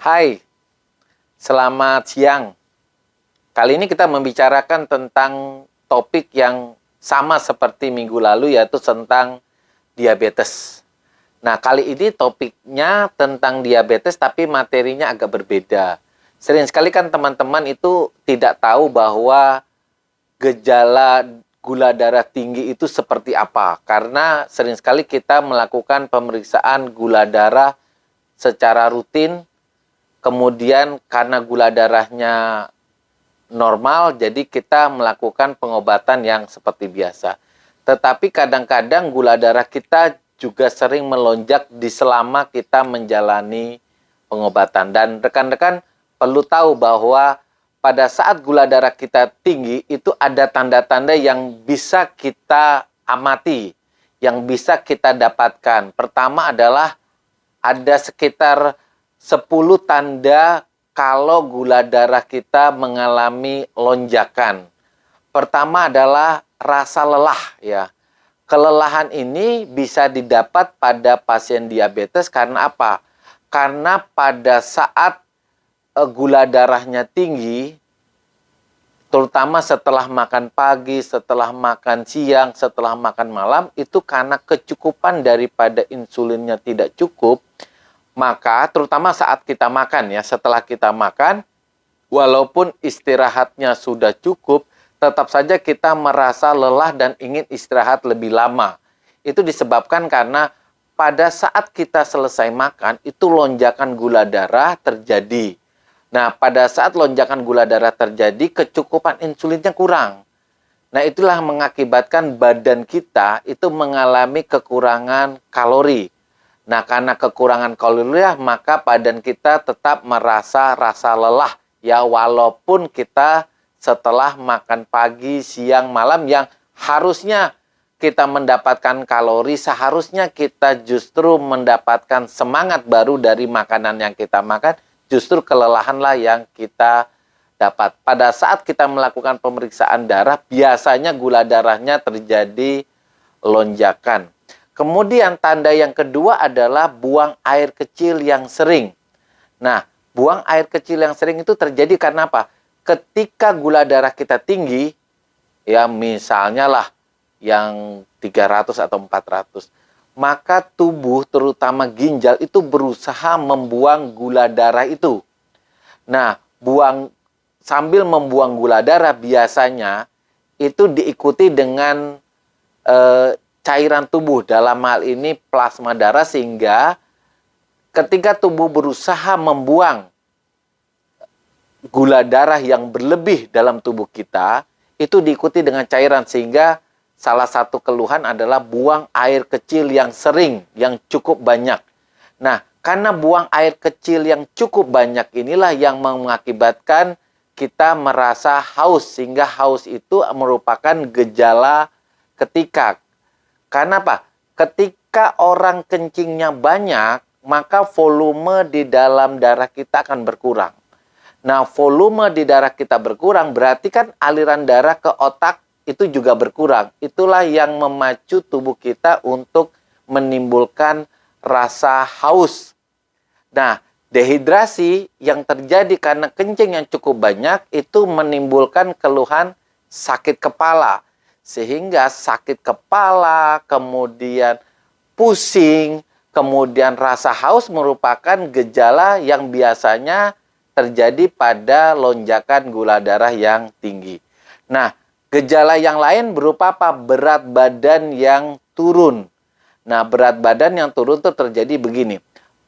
Hai, selamat siang. Kali ini kita membicarakan tentang topik yang sama seperti minggu lalu, yaitu tentang diabetes. Nah, kali ini topiknya tentang diabetes, tapi materinya agak berbeda. Sering sekali kan teman-teman itu tidak tahu bahwa gejala gula darah tinggi itu seperti apa. Karena sering sekali kita melakukan pemeriksaan gula darah secara rutin. Kemudian karena gula darahnya normal, jadi kita melakukan pengobatan yang seperti biasa. Tetapi kadang-kadang gula darah kita juga sering melonjak di selama kita menjalani pengobatan. Dan rekan-rekan perlu tahu bahwa pada saat gula darah kita tinggi, itu ada tanda-tanda yang bisa kita amati, yang bisa kita dapatkan. Pertama adalah ada sekitar 10 tanda kalau gula darah kita mengalami lonjakan. Pertama adalah rasa lelah ya. Kelelahan ini bisa didapat pada pasien diabetes karena apa? Karena pada saat gula darahnya tinggi, terutama setelah makan pagi, setelah makan siang, setelah makan malam, itu karena kecukupan daripada insulinnya tidak cukup. Maka terutama saat kita makan ya, setelah kita makan, walaupun istirahatnya sudah cukup, tetap saja kita merasa lelah dan ingin istirahat lebih lama. Itu disebabkan karena pada saat kita selesai makan, itu lonjakan gula darah terjadi. Nah, pada saat lonjakan gula darah terjadi, kecukupan insulinnya kurang. Nah, itulah mengakibatkan badan kita itu mengalami kekurangan kalori. Nah, karena kekurangan kalori, maka badan kita tetap merasa rasa lelah. Ya, walaupun kita setelah makan pagi, siang, malam yang harusnya kita mendapatkan kalori, seharusnya kita justru mendapatkan semangat baru dari makanan yang kita makan, justru kelelahanlah yang kita dapat. Pada saat kita melakukan pemeriksaan darah, biasanya gula darahnya terjadi lonjakan. Kemudian tanda yang kedua adalah buang air kecil yang sering. Nah, buang air kecil yang sering itu terjadi karena apa? Ketika gula darah kita tinggi, ya misalnya lah yang 300 atau 400, maka tubuh terutama ginjal itu berusaha membuang gula darah itu. Nah, sambil membuang gula darah biasanya itu diikuti dengan cairan tubuh, dalam hal ini plasma darah, sehingga ketika tubuh berusaha membuang gula darah yang berlebih dalam tubuh kita, itu diikuti dengan cairan, sehingga salah satu keluhan adalah buang air kecil yang sering, yang cukup banyak. Nah, karena buang air kecil yang cukup banyak inilah yang mengakibatkan kita merasa haus, sehingga haus itu merupakan gejala ketika. Karena apa? Ketika orang kencingnya banyak, maka volume di dalam darah kita akan berkurang. Nah, volume di darah kita berkurang, berarti kan aliran darah ke otak itu juga berkurang. Itulah yang memacu tubuh kita untuk menimbulkan rasa haus. Nah, dehidrasi yang terjadi karena kencing yang cukup banyak itu menimbulkan keluhan sakit kepala. Sehingga sakit kepala, kemudian pusing, kemudian rasa haus merupakan gejala yang biasanya terjadi pada lonjakan gula darah yang tinggi. Nah, gejala yang lain berupa apa? Berat badan yang turun. Nah, berat badan yang turun itu terjadi begini.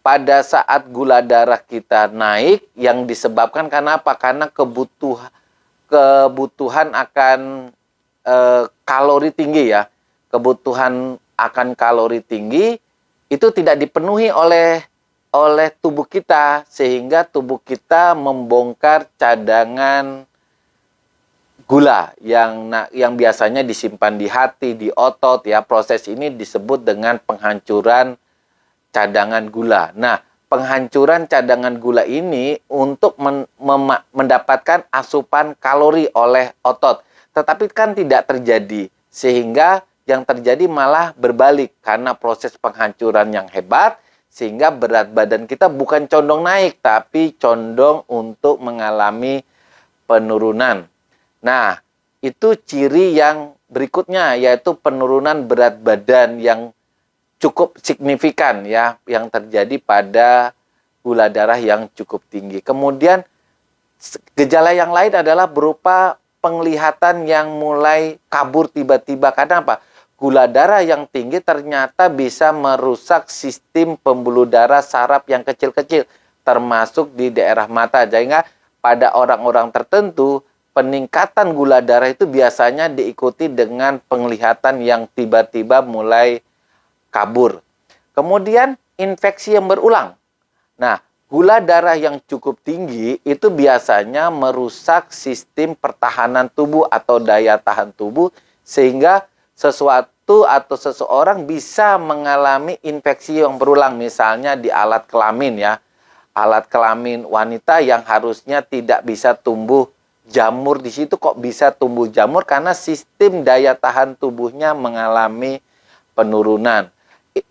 Pada saat gula darah kita naik, yang disebabkan karena apa? Karena kebutuhan akan kalori tinggi ya. Kebutuhan akan kalori tinggi itu tidak dipenuhi oleh tubuh kita, sehingga tubuh kita membongkar cadangan gula yang biasanya disimpan di hati, di otot ya. Proses ini disebut dengan penghancuran cadangan gula. Nah, penghancuran cadangan gula ini untuk mendapatkan asupan kalori oleh otot. Tetapi kan tidak terjadi, sehingga yang terjadi malah berbalik karena proses penghancuran yang hebat, Sehingga berat badan kita bukan condong naik, tapi condong untuk mengalami penurunan. Nah, itu ciri yang berikutnya, yaitu penurunan berat badan yang cukup signifikan ya, yang terjadi pada gula darah yang cukup tinggi. Kemudian gejala yang lain adalah berupa penglihatan yang mulai kabur tiba-tiba. Karena apa? Gula darah yang tinggi ternyata bisa merusak sistem pembuluh darah saraf yang kecil-kecil, termasuk di daerah mata. Sehingga pada orang-orang tertentu, peningkatan gula darah itu biasanya diikuti dengan penglihatan yang tiba-tiba mulai kabur. Kemudian infeksi yang berulang. Nah, gula darah yang cukup tinggi itu biasanya merusak sistem pertahanan tubuh atau daya tahan tubuh, sehingga sesuatu atau seseorang bisa mengalami infeksi yang berulang, misalnya di alat kelamin ya. Alat kelamin wanita yang harusnya tidak bisa tumbuh jamur, di situ kok bisa tumbuh jamur karena sistem daya tahan tubuhnya mengalami penurunan.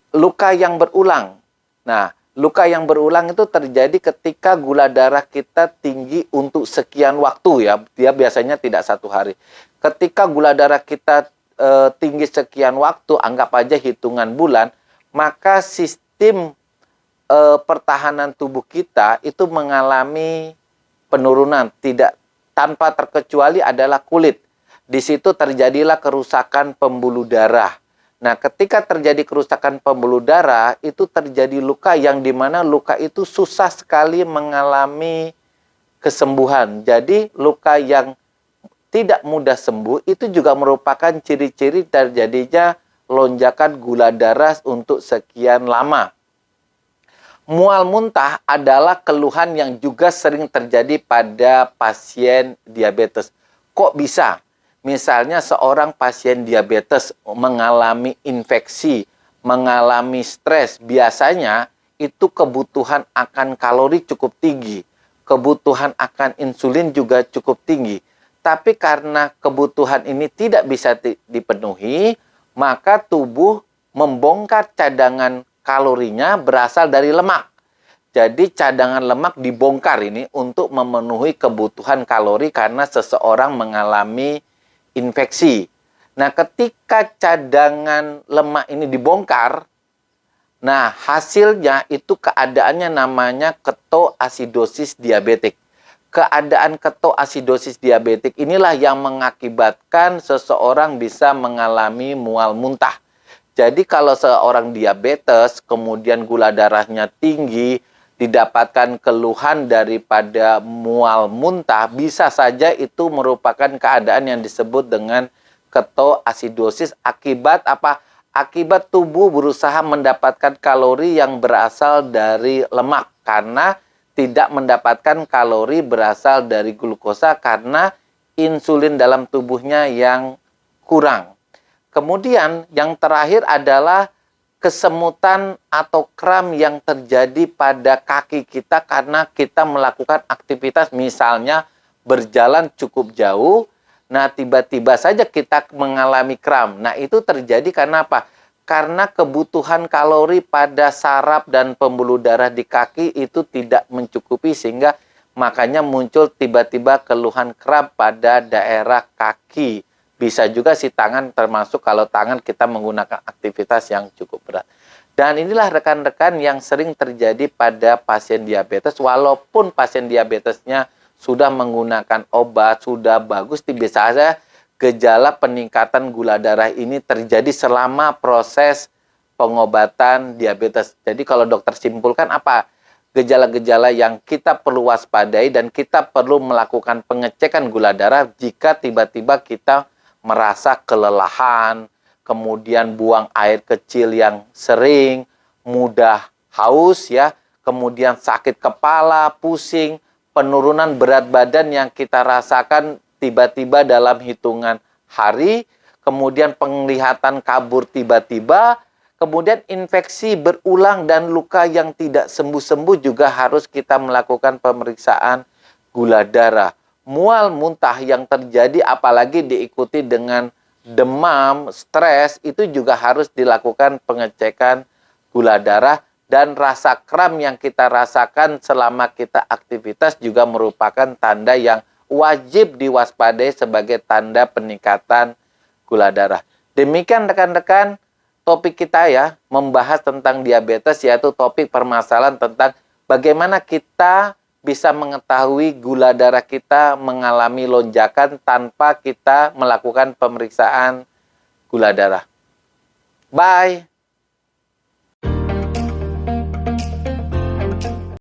Luka yang berulang. Nah, luka yang berulang itu terjadi ketika gula darah kita tinggi untuk sekian waktu ya. Dia biasanya tidak 1 hari. Ketika gula darah kita tinggi sekian waktu, anggap aja hitungan bulan, maka sistem pertahanan tubuh kita itu mengalami penurunan. Tidak tanpa terkecuali adalah kulit. Di situ terjadilah kerusakan pembuluh darah. Nah, ketika terjadi kerusakan pembuluh darah, itu terjadi luka yang dimana luka itu susah sekali mengalami kesembuhan. Jadi, luka yang tidak mudah sembuh itu juga merupakan ciri-ciri terjadinya lonjakan gula darah untuk sekian lama. Mual muntah adalah keluhan yang juga sering terjadi pada pasien diabetes. Kok bisa? Misalnya seorang pasien diabetes mengalami infeksi, mengalami stres, biasanya itu kebutuhan akan kalori cukup tinggi, kebutuhan akan insulin juga cukup tinggi. Tapi karena kebutuhan ini tidak bisa dipenuhi, maka tubuh membongkar cadangan kalorinya berasal dari lemak. Jadi cadangan lemak dibongkar ini untuk memenuhi kebutuhan kalori karena seseorang mengalami infeksi. Nah, ketika cadangan lemak ini dibongkar, nah hasilnya itu keadaannya namanya ketoasidosis diabetik. Keadaan ketoasidosis diabetik inilah yang mengakibatkan seseorang bisa mengalami mual muntah. Jadi kalau seorang diabetes, kemudian gula darahnya tinggi, didapatkan keluhan daripada mual muntah, bisa saja itu merupakan keadaan yang disebut dengan ketoasidosis. Akibat apa? Akibat tubuh berusaha mendapatkan kalori yang berasal dari lemak karena tidak mendapatkan kalori berasal dari glukosa karena insulin dalam tubuhnya yang kurang. Kemudian yang terakhir adalah kesemutan atau kram yang terjadi pada kaki kita karena kita melakukan aktivitas misalnya berjalan cukup jauh, nah tiba-tiba saja kita mengalami kram. Nah itu terjadi karena apa? Karena kebutuhan kalori pada saraf dan pembuluh darah di kaki itu tidak mencukupi sehingga makanya muncul tiba-tiba keluhan kram pada daerah kaki. Bisa juga si tangan, termasuk kalau tangan kita menggunakan aktivitas yang cukup berat. Dan inilah rekan-rekan yang sering terjadi pada pasien diabetes, walaupun pasien diabetesnya sudah menggunakan obat, sudah bagus, bisa saja gejala peningkatan gula darah ini terjadi selama proses pengobatan diabetes. Jadi kalau dokter simpulkan apa? Gejala-gejala yang kita perlu waspadai dan kita perlu melakukan pengecekan gula darah jika tiba-tiba kita merasa kelelahan, kemudian buang air kecil yang sering, mudah haus ya, kemudian sakit kepala, pusing, penurunan berat badan yang kita rasakan tiba-tiba dalam hitungan hari, kemudian penglihatan kabur tiba-tiba, kemudian infeksi berulang dan luka yang tidak sembuh-sembuh juga harus kita melakukan pemeriksaan gula darah. Mual muntah yang terjadi apalagi diikuti dengan demam, stres, itu juga harus dilakukan pengecekan gula darah dan rasa kram yang kita rasakan selama kita aktivitas juga merupakan tanda yang wajib diwaspadai sebagai tanda peningkatan gula darah. Demikian rekan-rekan topik kita ya, membahas tentang diabetes, yaitu topik permasalahan tentang bagaimana kita bisa mengetahui gula darah kita mengalami lonjakan tanpa kita melakukan pemeriksaan gula darah. Bye.